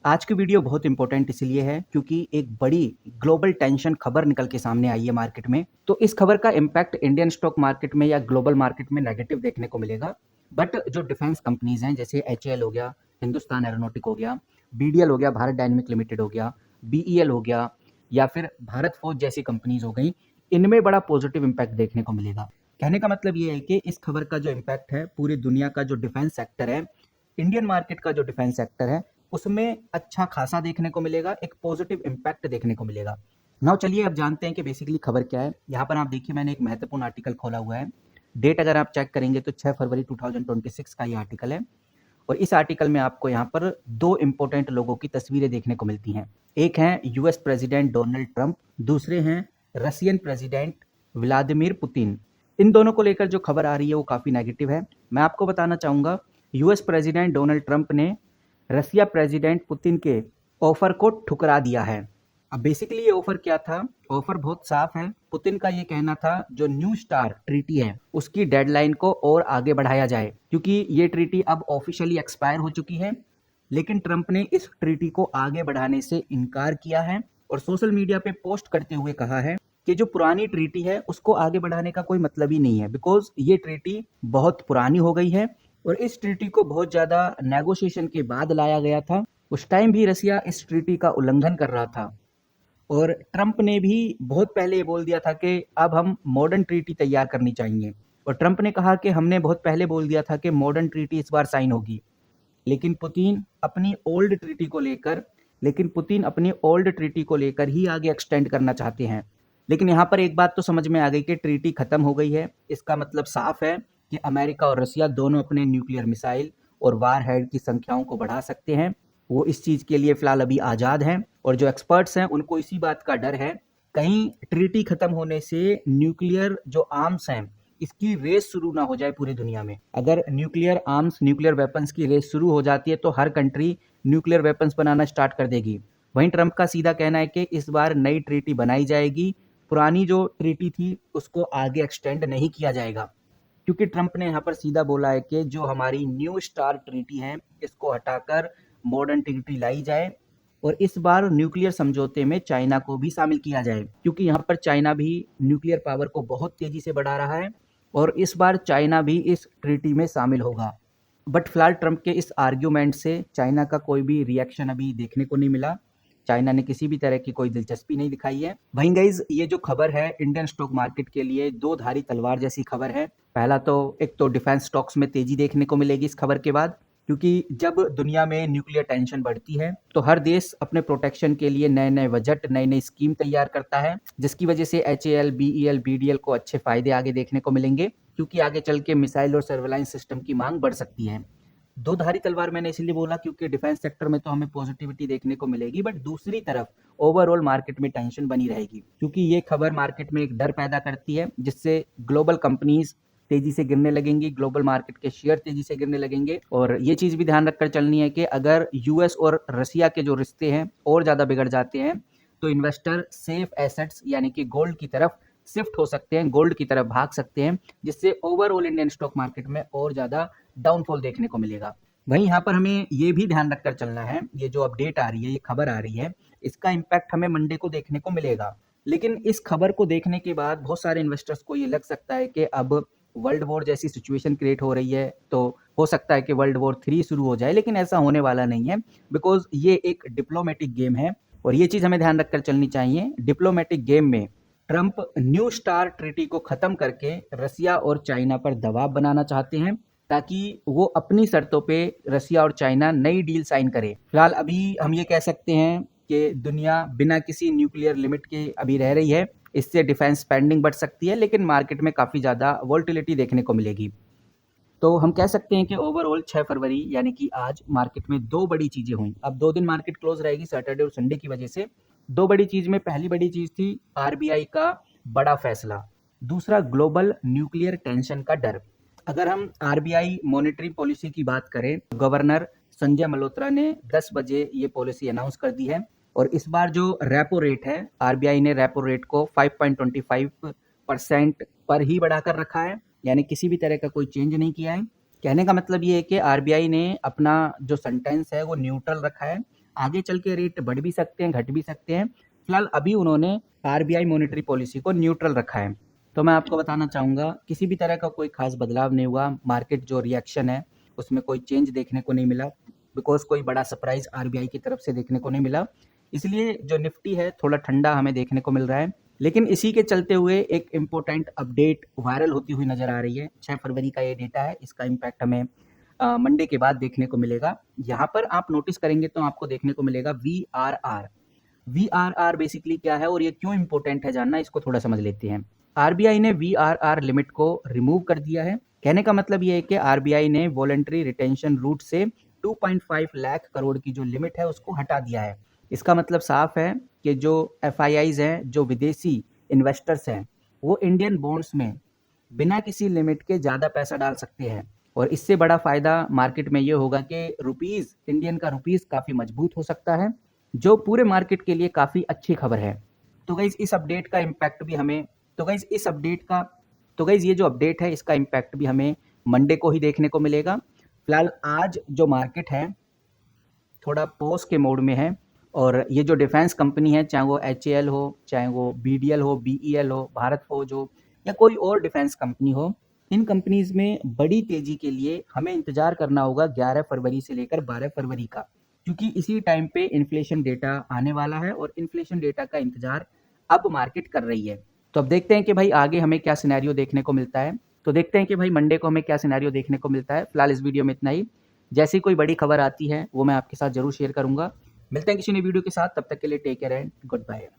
आज की वीडियो बहुत इंपॉर्टेंट इसलिए है क्योंकि एक बड़ी ग्लोबल टेंशन खबर निकल के सामने आई है मार्केट में। तो इस खबर का इम्पैक्ट इंडियन स्टॉक मार्केट में या ग्लोबल मार्केट में नेगेटिव देखने को मिलेगा। बट जो डिफेंस कंपनीज हैं जैसे एचएएल हो गया, हिंदुस्तान एरोनॉटिक हो गया, बीडीएल हो गया, भारत डायनेमिक लिमिटेड हो गया, बीईएल हो गया या फिर भारत फोर्ज जैसी कंपनीज हो गई, इनमें बड़ा पॉजिटिव इम्पैक्ट देखने को मिलेगा। कहने का मतलब ये है कि इस खबर का जो इम्पैक्ट है पूरी दुनिया का जो डिफेंस सेक्टर है, इंडियन मार्केट का जो डिफेंस सेक्टर है उसमें अच्छा खासा देखने को मिलेगा, एक पॉजिटिव इम्पैक्ट देखने को मिलेगा। नाउ चलिए अब जानते हैं कि बेसिकली खबर क्या है। यहाँ पर आप देखिए मैंने एक महत्वपूर्ण आर्टिकल खोला हुआ है। डेट अगर आप चेक करेंगे तो 6 फरवरी 2026 का ये आर्टिकल है और इस आर्टिकल में आपको यहाँ पर दो इंपॉर्टेंट लोगों की तस्वीरें देखने को मिलती हैं। एक हैं यूएस प्रेसिडेंट डोनाल्ड ट्रंप, दूसरे हैं रशियन प्रेसिडेंट व्लादिमीर पुतिन। इन दोनों को लेकर जो खबर आ रही है वो काफ़ी नेगेटिव है। मैं आपको बताना चाहूँगा, यूएस प्रेसिडेंट डोनाल्ड ट्रंप ने रसिया प्रेसिडेंट पुतिन के ऑफर को ठुकरा दिया है। अब बेसिकली ये ऑफर क्या था? ऑफर बहुत साफ है। पुतिन का ये कहना था जो न्यू स्टार ट्रीटी है उसकी डेडलाइन को और आगे बढ़ाया जाए क्योंकि ये ट्रीटी अब ऑफिशियली एक्सपायर हो चुकी है। लेकिन ट्रंप ने इस ट्रीटी को आगे बढ़ाने से इनकार किया है और सोशल मीडिया पे पोस्ट करते हुए कहा है कि जो पुरानी ट्रीटी है उसको आगे बढ़ाने का कोई मतलब ही नहीं है, बिकॉज ये ट्रीटी बहुत पुरानी हो गई है और इस ट्रीटी को बहुत ज़्यादा नेगोशिएशन के बाद लाया गया था। उस टाइम भी रसिया इस ट्रीटी का उल्लंघन कर रहा था और ट्रंप ने भी बहुत पहले ये बोल दिया था कि अब हम मॉडर्न ट्रीटी तैयार करनी चाहिए। और ट्रंप ने कहा कि हमने बहुत पहले बोल दिया था कि मॉडर्न ट्रीटी इस बार साइन होगी। लेकिन पुतिन अपनी ओल्ड ट्रीटी को लेकर ही आगे एक्सटेंड करना चाहते हैं। लेकिन यहाँ पर एक बात तो समझ में आ गई कि ट्रीटी खत्म हो गई है। इसका मतलब साफ है कि अमेरिका और रसिया दोनों अपने न्यूक्लियर मिसाइल और वार हेड की संख्याओं को बढ़ा सकते हैं। वो इस चीज़ के लिए फिलहाल अभी आज़ाद हैं और जो एक्सपर्ट्स हैं उनको इसी बात का डर है कहीं ट्रीटी खत्म होने से न्यूक्लियर जो आर्म्स हैं इसकी रेस शुरू ना हो जाए पूरी दुनिया में। अगर न्यूक्लियर आर्म्स, न्यूक्लियर वेपन्स की रेस शुरू हो जाती है तो हर कंट्री न्यूक्लियर वेपन्स बनाना स्टार्ट कर देगी। वहीं ट्रंप का सीधा कहना है कि इस बार नई ट्रीटी बनाई जाएगी, पुरानी जो ट्रीटी थी उसको आगे एक्सटेंड नहीं किया जाएगा। क्योंकि ट्रंप ने यहाँ पर सीधा बोला है कि जो हमारी न्यू स्टार ट्रीटी है इसको हटाकर मॉडर्न ट्रीटी लाई जाए और इस बार न्यूक्लियर समझौते में चाइना को भी शामिल किया जाए क्योंकि यहाँ पर चाइना भी न्यूक्लियर पावर को बहुत तेजी से बढ़ा रहा है और इस बार चाइना भी इस ट्रीटी में शामिल होगा। बट फिलहाल ट्रंप के इस आर्ग्यूमेंट से चाइना का कोई भी रिएक्शन अभी देखने को नहीं मिला। चाइना ने किसी भी तरह की कोई दिलचस्पी नहीं दिखाई है। वहीं गाइज ये जो खबर है इंडियन स्टॉक मार्केट के लिए दो धारी तलवार जैसी खबर है। पहला तो एक तो डिफेंस स्टॉक्स में तेजी देखने को मिलेगी इस खबर के बाद, क्योंकि जब दुनिया में न्यूक्लियर टेंशन बढ़ती है तो हर देश अपने प्रोटेक्शन के लिए नए नए बजट, नई नई स्कीम तैयार करता है, जिसकी वजह से एचएएल, बीईएल, बीडीएल को अच्छे फायदे आगे देखने को मिलेंगे क्योंकि आगे चल के मिसाइल और सर्वेलाइंस सिस्टम की मांग बढ़ सकती है। दो धारी तलवार मैंने इसलिए बोला क्योंकि डिफेंस सेक्टर में तो हमें पॉजिटिविटी देखने को मिलेगी, बट दूसरी तरफ ओवरऑल मार्केट में टेंशन बनी रहेगी क्योंकि ये खबर मार्केट में एक डर पैदा करती है जिससे ग्लोबल कंपनीज तेजी से गिरने लगेंगी, ग्लोबल मार्केट के शेयर तेजी से गिरने लगेंगे। और ये चीज भी ध्यान रखकर चलनी है कि अगर यूएस और रसिया के जो रिश्ते हैं और ज्यादा बिगड़ जाते हैं तो इन्वेस्टर सेफ एसेट्स यानी कि गोल्ड की तरफ शिफ्ट हो सकते हैं, गोल्ड की तरफ भाग सकते हैं, जिससे ओवरऑल इंडियन स्टॉक मार्केट में और ज्यादा डाउनफॉल देखने को मिलेगा। वहीं यहाँ पर हमें ये भी ध्यान रखकर चलना है, ये जो अपडेट आ रही है, ये खबर आ रही है, इसका इम्पैक्ट हमें मंडे को देखने को मिलेगा। लेकिन इस खबर को देखने के बाद बहुत सारे इन्वेस्टर्स को ये लग सकता है कि अब वर्ल्ड वॉर जैसी सिचुएशन क्रिएट हो रही है तो हो सकता है कि वर्ल्ड वॉर 3 शुरू हो जाए, लेकिन ऐसा होने वाला नहीं है बिकॉज ये एक डिप्लोमेटिक गेम है और ये चीज हमें ध्यान रखकर चलनी चाहिए। डिप्लोमेटिक गेम में ट्रंप न्यू स्टार ट्रीटी को खत्म करके रसिया और चाइना पर दबाव बनाना चाहते हैं ताकि वो अपनी शर्तों पे रसिया और चाइना नई डील साइन करे। फिलहाल अभी हम ये कह सकते हैं कि दुनिया बिना किसी न्यूक्लियर लिमिट के अभी रह रही है, इससे डिफेंस स्पेंडिंग बढ़ सकती है लेकिन मार्केट में काफ़ी ज़्यादा वोलेटिलिटी देखने को मिलेगी। तो हम कह सकते हैं कि ओवरऑल 6 फरवरी यानी कि आज मार्केट में दो बड़ी चीज़ें हुई। अब 2 दिन मार्केट क्लोज रहेगी सैटरडे और संडे की वजह से। दो बड़ी चीज़ में पहली बड़ी चीज़ थी आरबीआई का बड़ा फैसला, दूसरा ग्लोबल न्यूक्लियर टेंशन का डर। अगर हम आरबीआई मॉनेटरी पॉलिसी की बात करें, गवर्नर संजय मल्होत्रा ने 10 बजे ये पॉलिसी अनाउंस कर दी है और इस बार जो रेपो रेट है, आरबीआई ने रेपो रेट को 5.25% पर ही बढ़ाकर रखा है, यानी किसी भी तरह का कोई चेंज नहीं किया है। कहने का मतलब ये है कि आरबीआई ने अपना जो सेंटेंस है वो न्यूट्रल रखा है। आगे चल के रेट बढ़ भी सकते हैं, घट भी सकते हैं। फिलहाल अभी उन्होंने आरबीआई मॉनेटरी पॉलिसी को न्यूट्रल रखा है। तो मैं आपको बताना चाहूँगा किसी भी तरह का कोई खास बदलाव नहीं हुआ। मार्केट जो रिएक्शन है उसमें कोई चेंज देखने को नहीं मिला, बिकॉज़ कोई बड़ा सरप्राइज़ आरबीआई की तरफ से देखने को नहीं मिला। इसलिए जो निफ्टी है थोड़ा ठंडा हमें देखने को मिल रहा है। लेकिन इसी के चलते हुए एक इम्पोर्टेंट अपडेट वायरल होती हुई नज़र आ रही है। 6 फरवरी का ये डेटा है, इसका इम्पैक्ट हमें मंडे के बाद देखने को मिलेगा। यहाँ पर आप नोटिस करेंगे तो आपको देखने को मिलेगा वीआरआर। वीआरआर बेसिकली क्या है और ये क्यों इंपॉर्टेंट है जानना, इसको थोड़ा समझ लेते हैं। आरबीआई ने वीआरआर लिमिट को रिमूव कर दिया है। कहने का मतलब ये है कि आरबीआई ने वॉलंटरी रिटेंशन रूट से 2.5 लाख करोड़ की जो लिमिट है उसको हटा दिया है। इसका मतलब साफ है कि जो एफआईआईज हैं, जो विदेशी इन्वेस्टर्स हैं, वो इंडियन बॉन्ड्स में बिना किसी लिमिट के ज़्यादा पैसा डाल सकते हैं। और इससे बड़ा फ़ायदा मार्केट में ये होगा कि रुपीज़, इंडियन का रुपीज़ काफ़ी मजबूत हो सकता है, जो पूरे मार्केट के लिए काफ़ी अच्छी खबर है। तो गाइज़ इस अपडेट का इम्पैक्ट भी हमें तो गाइज़ इस अपडेट का तो गाइज़ ये जो अपडेट है इसका इम्पैक्ट भी हमें मंडे को ही देखने को मिलेगा। फिलहाल आज जो मार्केट है थोड़ा पॉज के मोड में है और ये जो डिफेंस कंपनी है, चाहे वो एचएएल हो, चाहे वो बीडीएल हो, बीईएल हो, भारत फौज हो या कोई और डिफेंस कंपनी हो, इन कंपनीज में बड़ी तेजी के लिए हमें इंतजार करना होगा 11 फरवरी से लेकर 12 फरवरी का, क्योंकि इसी टाइम पे इन्फ्लेशन डेटा आने वाला है और इन्फ्लेशन डेटा का इंतजार अब मार्केट कर रही है। तो अब देखते हैं कि भाई आगे हमें क्या सिनेरियो देखने को मिलता है। तो देखते हैं कि भाई मंडे को हमें क्या सिनेरियो देखने को मिलता है। फिलहाल इस वीडियो में इतना ही। जैसी कोई बड़ी खबर आती है वो मैं आपके साथ जरूर शेयर करूंगा। मिलते हैं किसी नई वीडियो के साथ, तब तक के लिए take care and good bye.